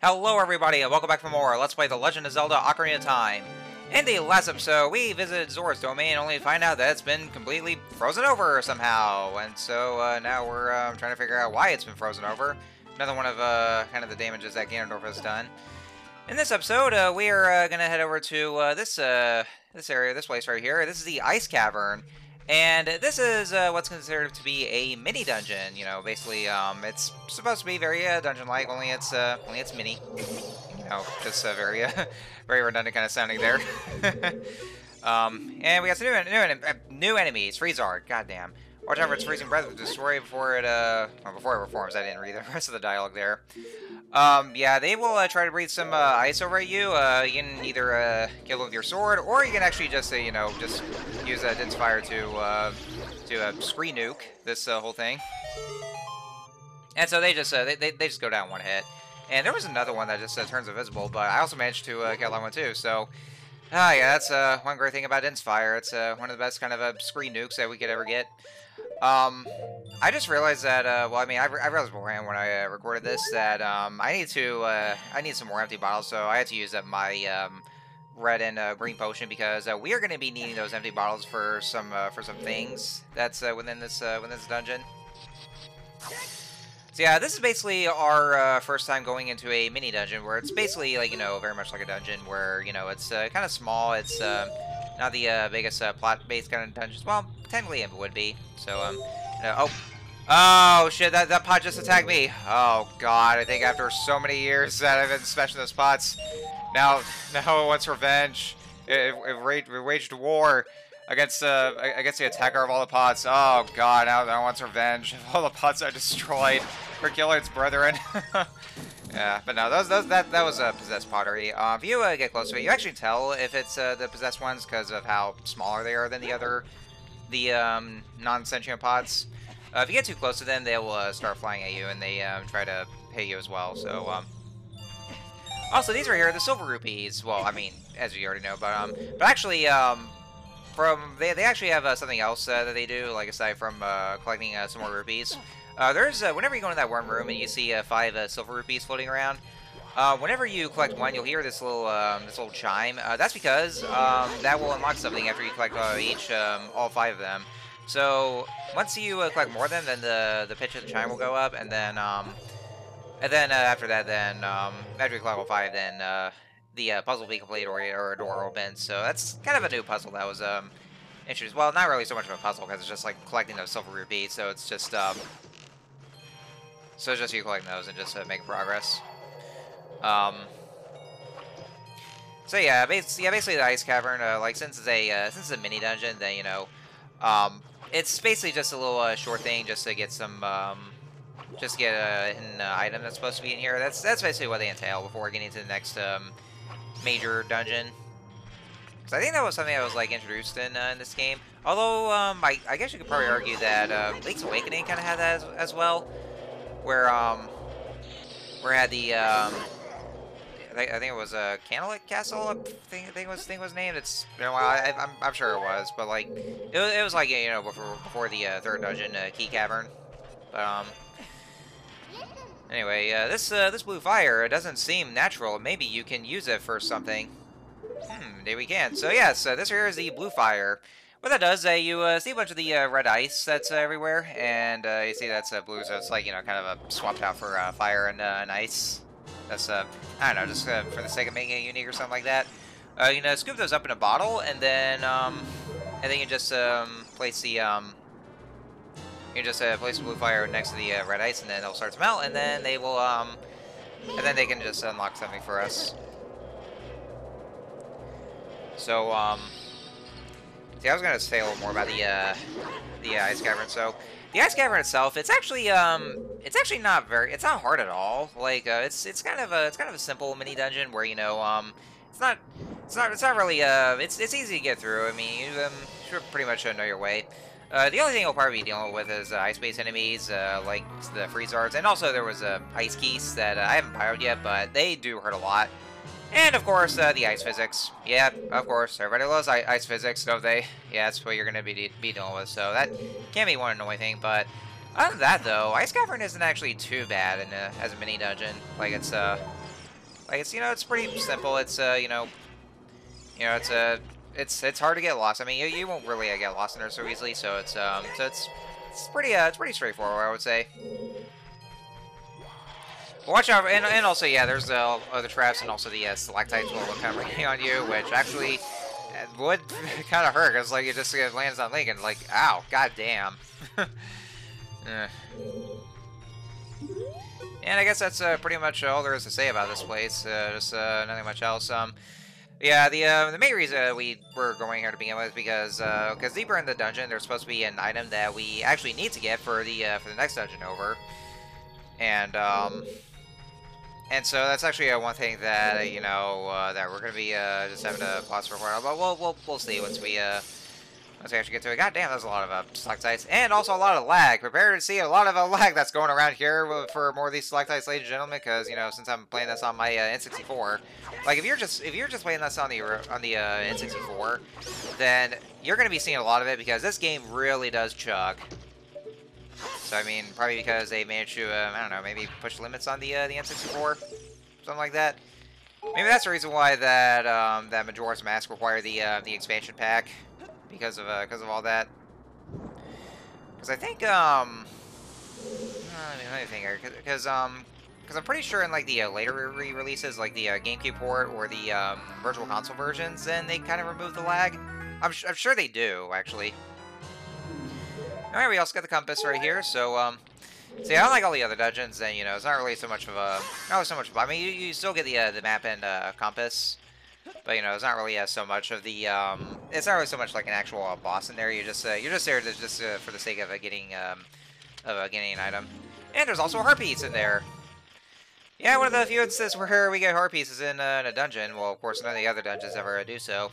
Hello everybody and welcome back for more Let's Play The Legend of Zelda Ocarina of Time. In the last episode, we visited Zora's Domain only to find out that it's been completely frozen over somehow. And so now we're trying to figure out why it's been frozen over. Another one of kind of the damages that Ganondorf has done. In this episode, we are going to head over to this area, this place right here. This is the Ice Cavern. And this is what's considered to be a mini dungeon. You know, basically, it's supposed to be very dungeon-like, only it's mini. You know, just very very redundant kind of sounding there. And we got some new enemies. Freezard, goddamn. Watch out for its freezing breath to destroy before it reforms. I didn't read the rest of the dialogue there. Yeah, they will try to breathe some ice over at you. You can either kill with your sword, or you can actually just you know, just use Din's Fire to screen nuke this whole thing. And so they just they just go down one hit. And there was another one that just turns invisible, but I also managed to kill that one too. So yeah, that's one great thing about Din's Fire. It's one of the best kind of screen nukes that we could ever get. I just realized that, well, I mean, I realized beforehand when I recorded this that I need some more empty bottles, so I had to use up my red and green potion because we are going to be needing those empty bottles for some things that's within this dungeon. So yeah, this is basically our first time going into a mini dungeon where it's basically like, you know, very much like a dungeon where, you know, it's kind of small. It's not the biggest plot-based kind of dungeons. Well, technically it would be. So oh shit! That pot just attacked me. Oh god! I think after so many years that I've been smashing those pots, now it wants revenge. It waged war against the attacker of all the pots. Oh god! Now it wants revenge. All the pots are destroyed for killing its brethren. Yeah, but no, that was possessed pottery. If you get close to it, you actually tell if it's the possessed ones because of how smaller they are than the non-sentient pots. If you get too close to them, they will start flying at you, and they try to hit you as well. So also these right here are the silver rupees. Well, I mean, as you already know, but actually they actually have something else that they do, like aside from collecting some more rupees. There's whenever you go into that one room and you see 5 silver rupees floating around, whenever you collect one, you'll hear this little chime. That's because that will unlock something after you collect all 5 of them. So once you collect more of them, then the pitch of the chime will go up, and then after that, after you collect all 5, then the puzzle will be complete or a door opens. So that's kind of a new puzzle that was introduced. Well, not really so much of a puzzle because it's just like collecting those silver rupees. So it's just you collecting those and just making progress. So yeah, basically the Ice Cavern, like since it's a mini dungeon, then you know, it's basically just a little short thing just to get some just to get a hidden item that's supposed to be in here. That's basically what they entail before getting to the next major dungeon. Because I think that was something that was like introduced in this game. Although I guess you could probably argue that Link's Awakening kind of had that as well, where had the I think it was a Candlelit Castle. I think it was named. It's been a while. I'm sure it was, but like it was like, you know, before the 3rd dungeon, Key Cavern. But anyway, this blue fire, it doesn't seem natural. Maybe you can use it for something. There we can. So yes, this here is the blue fire. What that does, you see a bunch of the red ice that's everywhere, and you see that's blue, so it's like, you know, kind of swapped out for fire and ice. That's I don't know, just for the sake of making it unique or something like that. You know, scoop those up in a bottle, and then you just place the place the blue fire next to the red ice, and then it'll start to melt, and then they will and then they can just unlock something for us. So see, I was gonna say a little more about the Ice Cavern. So the Ice Cavern itself, it's actually not hard at all. Like it's kind of a simple mini dungeon where, you know, it's not really it's easy to get through. I mean, you should pretty much know your way. The only thing you'll probably be dealing with is ice-based enemies, like the Freezards, and also there was Ice Geese that I haven't bioed yet, but they do hurt a lot. And of course, the ice physics. Yeah, of course, everybody loves ice physics, don't they? Yeah, that's what you're going to be dealing with, so that can be one annoying thing, but other than that, though, Ice Cavern isn't actually too bad as a mini dungeon. Like, it's Like, it's, it's pretty simple. It's, it's hard to get lost. I mean, you won't really get lost in there so easily, so it's pretty straightforward, I would say. But watch out, and also, yeah, there's the other traps, and also the stalactites will kind of rain on you, which actually would kind of hurt, because, like, it just lands on Link, and, like, ow, goddamn. And I guess that's pretty much all there is to say about this place. Just nothing much else. Yeah, the main reason we were going here to begin with is because deeper in the dungeon, there's supposed to be an item that we actually need to get for the next dungeon over, and so that's actually one thing that that we're gonna be just having to pause for a while. But we'll see once we actually get to it. God damn, there's a lot of stalactites, and also a lot of lag. Prepare to see a lot of lag that's going around here for more of these stalactites, ladies and gentlemen. Because since I'm playing this on my N64, like if you're just playing this on the N64, then you're gonna be seeing a lot of it because this game really does chug. So I mean, probably because they managed to I don't know, maybe push limits on the N64, something like that. Maybe that's the reason why that that Majora's Mask required the expansion pack. Because of all that. Because I think let me think here. Because I'm pretty sure in like the later re-releases, like the GameCube port or the Virtual Console versions, then they kind of remove the lag. I'm sure they do actually. All right, we also got the compass right here. So see, I don't like all the other dungeons, and it's not really so much of a I mean, you still get the map and compass. But it's not really so much of the it's not really so much like an actual boss in there. You're just there to just for the sake of getting an item. And there's also heart piece in there. Yeah, one of the few instances where we get heart pieces in a dungeon. Well, of course, none of the other dungeons ever do so.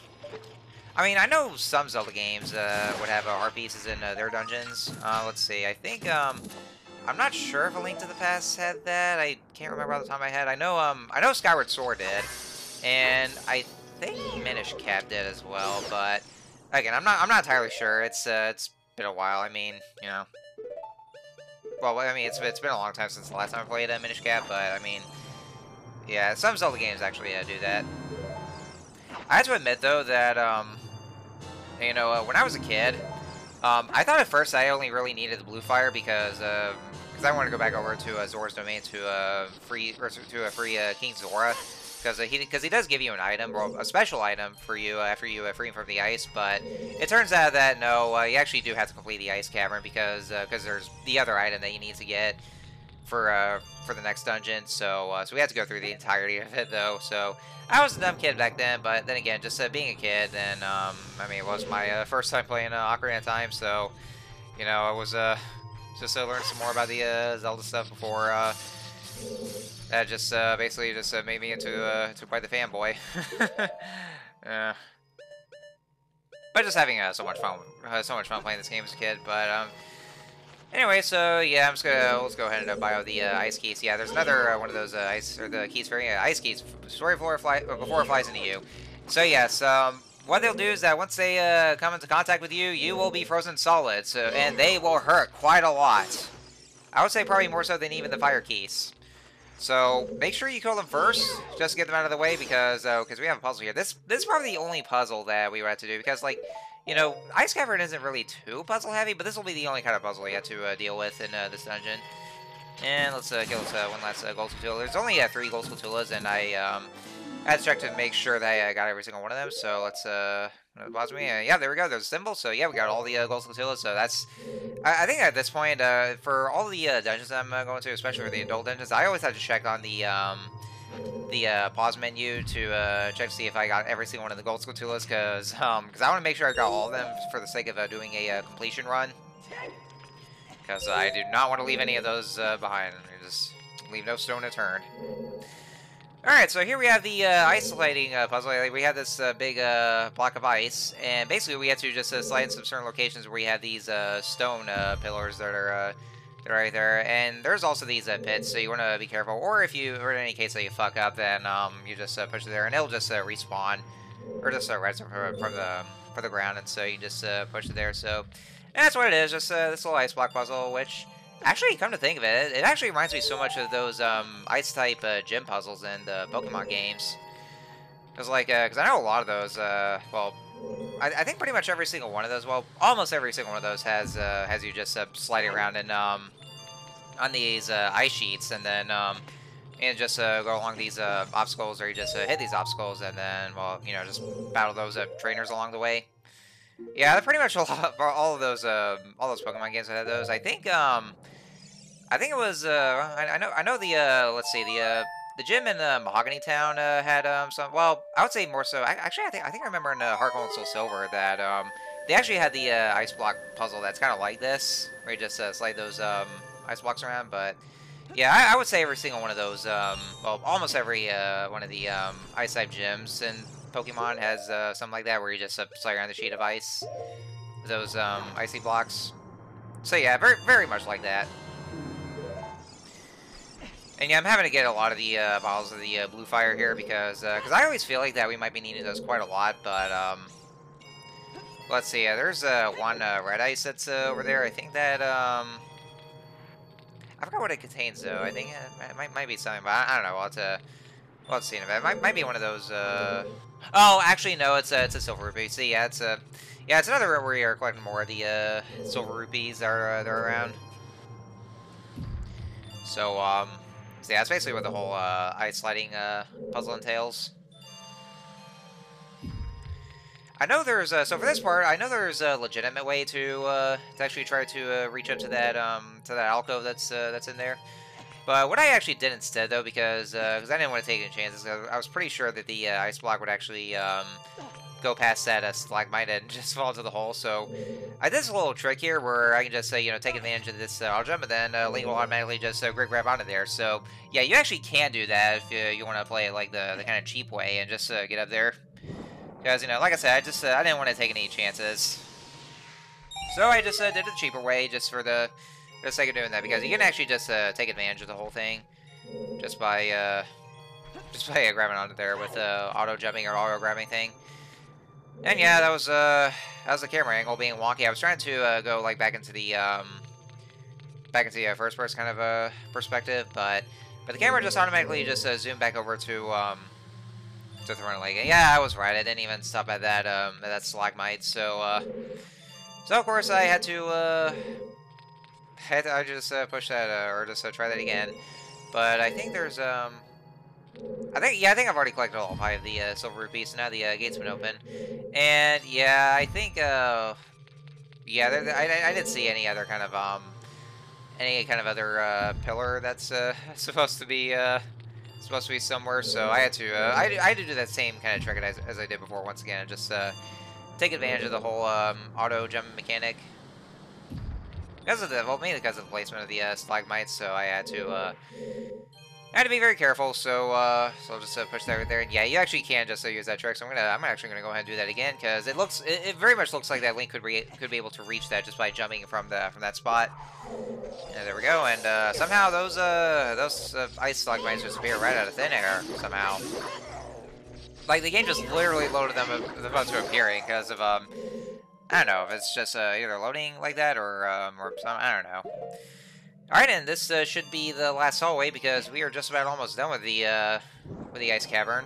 I mean, I know some Zelda games would have heart pieces in their dungeons. Let's see. I think I'm not sure if A Link to the Past had that. I can't remember off the top of my head. I know Skyward Sword did. And I think Minish Cap did as well, but again, I'm not entirely sure. It's been a while. I mean, well, I mean, it's been a long time since the last time I played Minish Cap, but I mean, yeah, some Zelda games actually do that. I have to admit though that when I was a kid, I thought at first I only really needed the blue fire because I wanted to go back over to Zora's Domain to free King Zora. Because he does give you an item, or a special item for you after you free him from the ice, but it turns out that no, you actually do have to complete the ice cavern because there's the other item that you need to get for the next dungeon. So we had to go through the entirety of it though. So I was a dumb kid back then, but then again, just being a kid, and I mean, it was my first time playing Ocarina of Time, so I was just learn some more about the Zelda stuff before. That just basically just made me into quite the fanboy. But just having so much fun playing this game as a kid. But anyway, so yeah, let's go ahead and bio the ice keys. Yeah, there's another one of those the keys for ice keys before it flies into you. So yes, what they'll do is that once they come into contact with you, you will be frozen solid. So and they will hurt quite a lot. I would say probably more so than even the fire keys. So make sure you kill them first, just to get them out of the way, because we have a puzzle here. This is probably the only puzzle that we had to do, because like, Ice Cavern isn't really too puzzle heavy, but this will be the only kind of puzzle you have to deal with in this dungeon. And let's kill this one last Gold Spatula. There's only 3 Gold Spatulas, and I had to check to make sure that I got every single one of them. So let's pause me. Yeah, there we go. There's a symbol. So yeah, we got all the Gold Spatulas. So that's. I think at this point, for all the dungeons I'm going to, especially for the adult dungeons, I always have to check on the pause menu to check to see if I got every single one of the Gold Spatulas, because I want to make sure I got all of them for the sake of doing a completion run. Because I do not want to leave any of those behind. Just leave no stone unturned. Alright, so here we have the isolating puzzle. We have this big block of ice, and basically we have to just slide in some certain locations where we have these stone pillars that are right there. And there's also these pits, so you want to be careful. Or if you, or in any case that you fuck up, then you just push it there, and it'll just respawn, or just rise up from the ground, and so you just push it there. So and that's what it is, just this little ice block puzzle, which Actually, come to think of it, it actually reminds me so much of those Ice-type gym puzzles in the Pokemon games. Because, like, because I know a lot of those, well, I think pretty much every single one of those, well, almost every single one of those has you just sliding around and, on these ice sheets, and then, and just go along these obstacles, or you just hit these obstacles, and then, well, you know, just battle those trainers along the way. Yeah, they're pretty much a lot, all those Pokemon games that had those. I think it was, I know the, let's see, the gym in Mahogany Town had some. Well, I would say more so. Actually, I think I remember in Heart Gold and Soul Silver that they actually had the ice block puzzle that's kind of like this, where you just slide those ice blocks around. But yeah, I would say every single one of those, well, almost every one of the ice type gyms in Pokemon has something like that, where you just slide around the sheet of ice with those icy blocks. So yeah, very much like that. And yeah, I'm having to get a lot of the bottles of the blue fire here because I always feel like that we might be needing those quite a lot. But let's see. There's one red ice that's over there. I think that I forgot what it contains though. I think it might be something, but I don't know. We'll have to see in a bit. It might be one of those. Oh, actually no. It's a silver rupee. See, yeah, it's another room where you're collecting more of the silver rupees that are around. So so yeah, that's basically what the whole ice sliding puzzle entails. I know there's so for this part, I know there's a legitimate way to actually try to reach up to that alcove that's in there. But what I actually did instead, though, because I didn't want to take any chances, I was pretty sure that the ice block would actually go past that stalagmite and just fall into the hole. So I did this little trick here where I can just you know, take advantage of this auto jump, and then Link will automatically just grab onto there. So yeah, you actually can do that if you want to play it like the kind of cheap way and just get up there. Because, you know, like I said, I didn't want to take any chances. So I just did it the cheaper way, just for the sake of doing that, because you can actually just take advantage of the whole thing just by grabbing onto there with auto jumping or auto grabbing thing. And yeah, that was the camera angle being wonky. I was trying to go like back into the first person kind of perspective, but the camera just automatically just zoomed back over to Throne Lake. And yeah, I was right. I didn't even stop at that stalagmite. So of course I had to just push that or just try that again. But I think there's I think I've already collected all 5 of the silver rupees, so now the gate's been open. And yeah, I think yeah, I didn't see any other kind of other pillar that's supposed to be somewhere. So I had to I had to do that same kind of trick as I did before once again, and just take advantage of the whole auto jump mechanic. Because of mainly because of the placement of the stalagmites, so I had to be very careful. So I'll just push that right there, and yeah, you actually can just use that trick. So I'm actually gonna go ahead and do that again, because it very much looks like that Link could be able to reach that just by jumping from that spot. And there we go. And somehow those ice stalagmites just appear right out of thin air somehow. Like the game just literally loaded them to appearing because of I don't know if it's just either loading like that or something. I don't know. All right, and this should be the last hallway, because we are just about almost done with the ice cavern.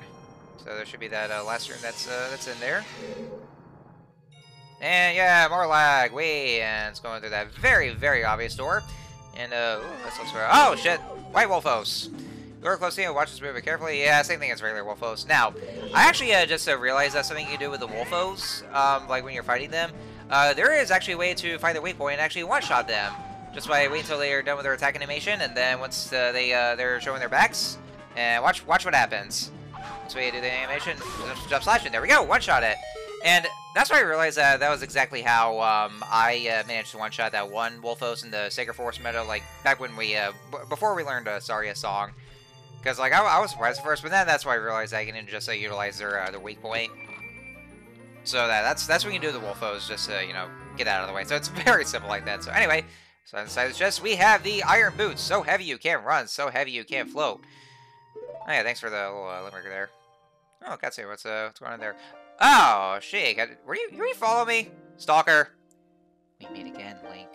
So there should be that last room that's in there. And yeah, more lag. And it's going through that very obvious door. And ooh, this looks rare. Oh shit! White Wolfos. Lure closely and watch this movie carefully. Yeah, same thing as regular Wolfos. Now, I actually just realized that's something you can do with the Wolfos, like when you're fighting them. There is actually a way to find their weak point and actually one-shot them, just by waiting until they are done with their attack animation, and then once they're showing their backs, and watch what happens. Once we do the animation, jump slash it. There we go, one-shot it. And that's why I realized that was exactly how I managed to one-shot that one Wolfos in the Sacred Forest Meadow, like back when we before we learned Saria song. Because like I was surprised at first, but then that's why I realized I can just utilize their weak point. So that's when you do the Wolfos, just you know, get out of the way. So it's very simple like that. So anyway, so inside the chest we have the iron boots. So heavy you can't run, so heavy you can't float. Oh yeah, thanks for the little limerick there. Oh, Katsu, what's going on there? Oh, Sheik, were you follow me, stalker? We meet again, Link.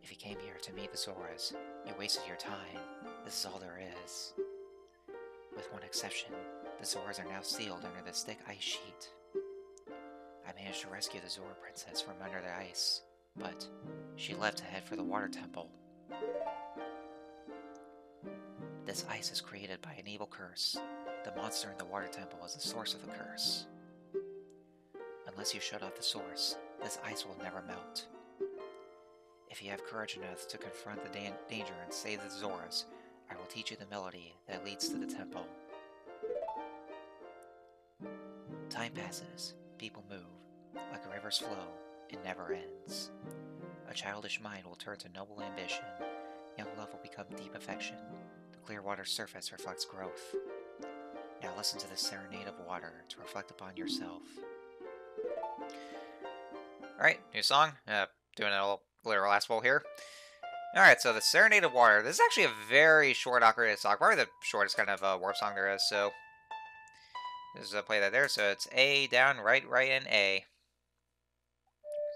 If you came here to meet the Zoras, you wasted your time. This is all there is. With one exception, the Zoras are now sealed under this thick ice sheet. I managed to rescue the Zora princess from under the ice, but she left to head for the water temple. This ice is created by an evil curse. The monster in the water temple is the source of the curse. Unless you shut off the source, this ice will never melt. If you have courage enough to confront the danger and save the Zoras, I will teach you the melody that leads to the temple. Time passes, people move. Like a river's flow, it never ends. A childish mind will turn to noble ambition. Young love will become deep affection. The clear water's surface reflects growth. Now listen to this serenade of water to reflect upon yourself. Alright, new song. Doing a little last bowl here. Alright, so the Serenade of Water. This is actually a very short operated song. Probably the shortest kind of warp song there is, so just play that there. So it's A, down, right, and A.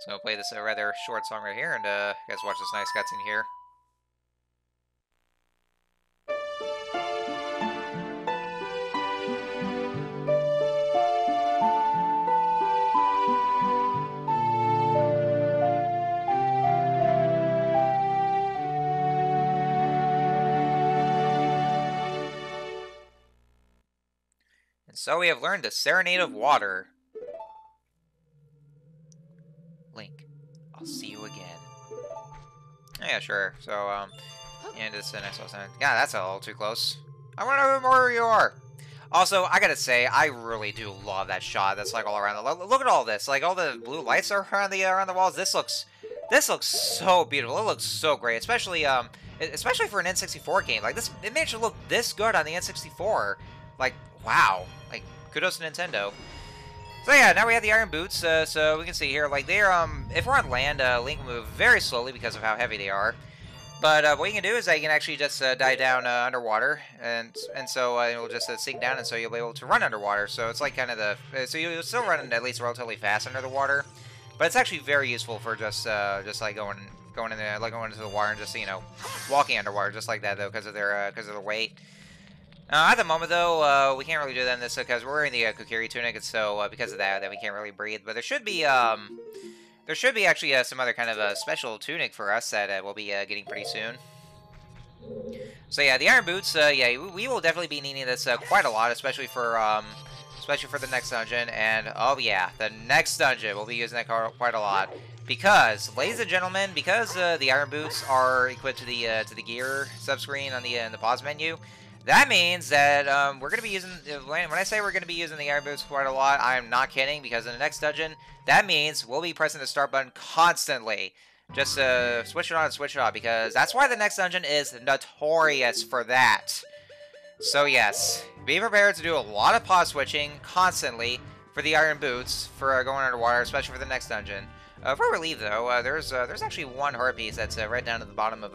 So I'll play this rather short song right here, and you guys watch this nice cutscene here. And so we have learned the Serenade of Water. Link, I'll see you again. Yeah, sure. So, and it's the next one. Yeah, that's a little too close. I want to know where you are. Also, I gotta say, I really do love that shot. That's like all around. Look at all this. Like all the blue lights are around the walls. This looks so beautiful. It looks so great, especially for an N64 game. Like this, it managed to look this good on the N64. Like, wow. Like, kudos to Nintendo. So yeah, now we have the iron boots, so we can see here, like, they're, if we're on land, Link will move very slowly because of how heavy they are. But what you can do is that you can actually just dive down underwater, and so it will just sink down, and so you'll be able to run underwater. So it's like kind of so you'll still run at least relatively fast under the water, but it's actually very useful for just like going in there, like going into the water and just, you know, walking underwater just like that though, because of their weight. At the moment, though, we can't really do that in this because we're wearing the Kokiri tunic, and so because of that, we can't really breathe. But there should be actually some other kind of special tunic for us that we'll be getting pretty soon. So yeah, the iron boots. Yeah, we will definitely be needing this quite a lot, especially for the next dungeon. And oh yeah, the next dungeon we'll be using that quite a lot because, ladies and gentlemen, because the iron boots are equipped to the gear subscreen on in the pause menu. That means that we're going to be using, when I say we're going to be using the iron boots quite a lot, I'm not kidding, because in the next dungeon, that means we'll be pressing the start button constantly. Just switch it on and switch it off, because that's why the next dungeon is notorious for that. So yes, be prepared to do a lot of pause switching constantly for the iron boots for going underwater, especially for the next dungeon. Before we leave, though, there's actually one heart piece that's right down at the bottom of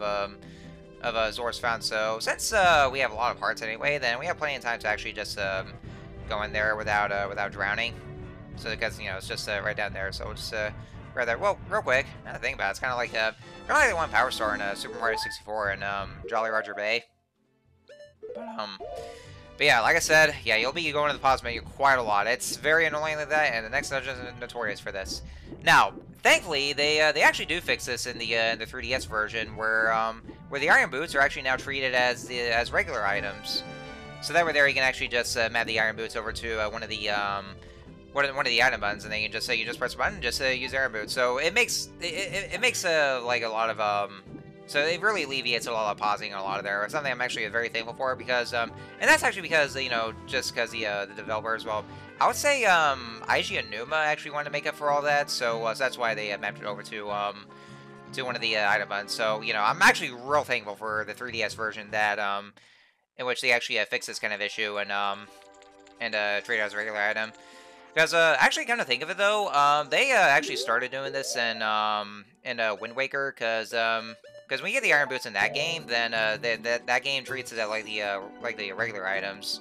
Zora's Fountain. So since we have a lot of hearts anyway, then we have plenty of time to actually just go in there without drowning. So because, you know, it's just right down there. So we'll just grab that. Well, real quick, now to think about it, it's kind of like the one Power Star in Super Mario 64 and Jolly Roger Bay. But yeah, like I said, yeah, you'll be going to the pause menu quite a lot. It's very annoying like that, and the next dungeon is notorious for this. Now, thankfully, they actually do fix this in the 3DS version, where the iron boots are actually now treated as regular items. So that way, there you can actually just map the iron boots over to one of the item buttons, and then you just press a button, and just use iron boots. So it makes like a lot of So it really alleviates a lot of pausing and a lot of there. It's something I'm actually very thankful for because, and that's actually because, you know, just because the developers, well, I would say Eiji Aonuma actually wanted to make up for all that, so that's why they mapped it over to one of the item buttons. So, you know, I'm actually real thankful for the 3DS version that in which they actually fix this kind of issue and treat it as a regular item. Because actually, kind of think of it though, they actually started doing this in Wind Waker, because when you get the iron boots in that game, then that game treats it like the regular items.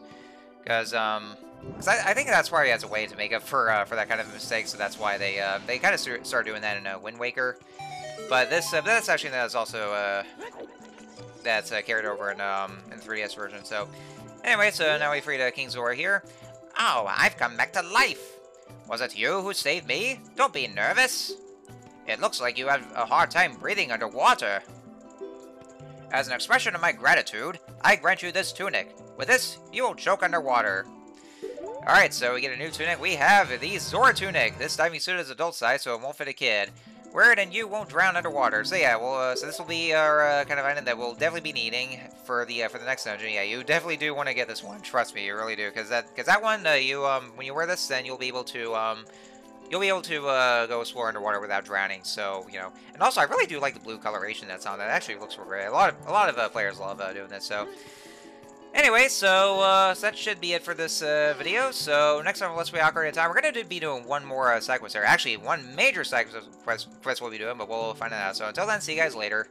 Because I think that's probably as a way to make up for that kind of mistake. So that's why they kind of started doing that in Wind Waker. But that's actually that's also that's carried over in 3DS version. So anyway, so now we freed King Zora here. Oh, I've come back to life. Was it you who saved me? Don't be nervous. It looks like you have a hard time breathing underwater. As an expression of my gratitude, I grant you this tunic. With this, you will choke underwater. Alright, so we get a new tunic. We have the Zora tunic. This diving suit is adult size, so it won't fit a kid. Wear it and you won't drown underwater. So yeah, well, so this will be our kind of item that we'll definitely be needing for the next dungeon. Yeah, you definitely do want to get this one. Trust me, you really do, because that one, when you wear this, then you'll be able to go explore underwater without drowning. So you know, and also I really do like the blue coloration that's on that. It actually looks great. A lot of players love doing this. So. Anyway, so that should be it for this video. So next time on Let's Play Ocarina of Time, we're going to be doing one more side quest there. Actually, one major side quest we'll be doing, but we'll find it out. So until then, see you guys later.